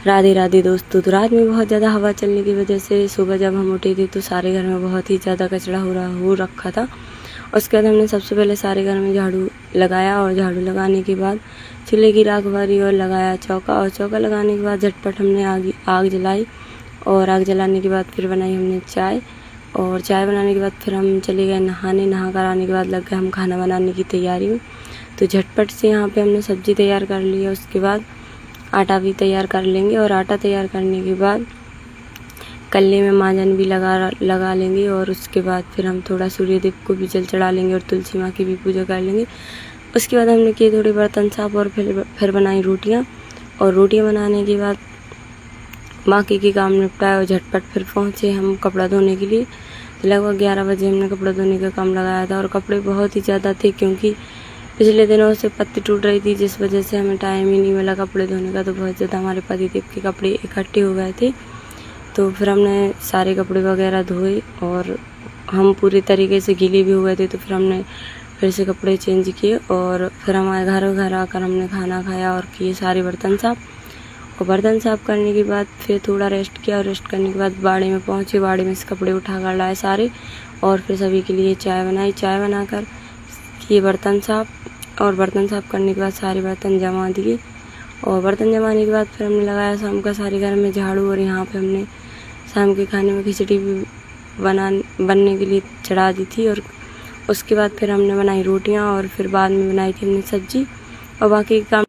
राधे राधे दोस्तों। तो रात में बहुत ज़्यादा हवा चलने की वजह से सुबह जब हम उठे थे तो सारे घर में बहुत ही ज़्यादा कचरा हो रखा था। उसके बाद हमने सबसे पहले सारे घर में झाड़ू लगाया और झाड़ू लगाने के बाद चूल्हे की राख भरी और लगाया चौका, और चौका लगाने के बाद झटपट हमने आग जलाई, और आग जलाने के बाद फिर बनाई हमने चाय, और चाय बनाने के बाद फिर हम चले गए नहाने। नहा कर आने के बाद लग गए हम खाना बनाने की तैयारी में। तो झटपट से यहाँ पे हमने सब्ज़ी तैयार कर ली है। उसके बाद आटा भी तैयार कर लेंगे, और आटा तैयार करने के बाद कल्ले में माजन भी लगा लेंगे, और उसके बाद फिर हम थोड़ा सूर्यदेव को भी जल चढ़ा लेंगे और तुलसी माँ की भी पूजा कर लेंगे। उसके बाद हमने किए थोड़े बर्तन साफ, और फिर बनाई रोटियाँ, और रोटियाँ बनाने के बाद बाकी के काम निपटाए और झटपट फिर पहुँचे हम कपड़ा धोने के लिए। तो लगभग 11 बजे हमने कपड़ा धोने का काम लगाया था, और कपड़े बहुत ही ज़्यादा थे क्योंकि पिछले दिनों से पत्ती टूट रही थी, जिस वजह से हमें टाइम ही नहीं मिला कपड़े धोने का। तो बहुत ज़्यादा हमारे पतिदेव के कपड़े इकट्ठे हो गए थे। तो फिर हमने सारे कपड़े वगैरह धोए, और हम पूरी तरीके से गीले भी हो गए थे। तो फिर हमने फिर से कपड़े चेंज किए, और फिर हमारे घर आकर हमने खाना खाया और किए सारे बर्तन साफ। और बर्तन साफ करने के बाद फिर थोड़ा रेस्ट किया, और रेस्ट करने के बाद बाड़े में पहुँचे। बाड़े में से कपड़े उठा कर लाए सारे, और फिर सभी के लिए चाय बनाई। चाय बनाकर किए बर्तन साफ, और बर्तन साफ करने के बाद सारे बर्तन जमा दिए, और बर्तन जमाने के बाद फिर हमने लगाया शाम का सारे घर में झाड़ू। और यहाँ पे हमने शाम के खाने में खिचड़ी भी बनने के लिए चढ़ा दी थी, और उसके बाद फिर हमने बनाई रोटियाँ, और फिर बाद में बनाई थी हमने सब्जी, और बाकी काम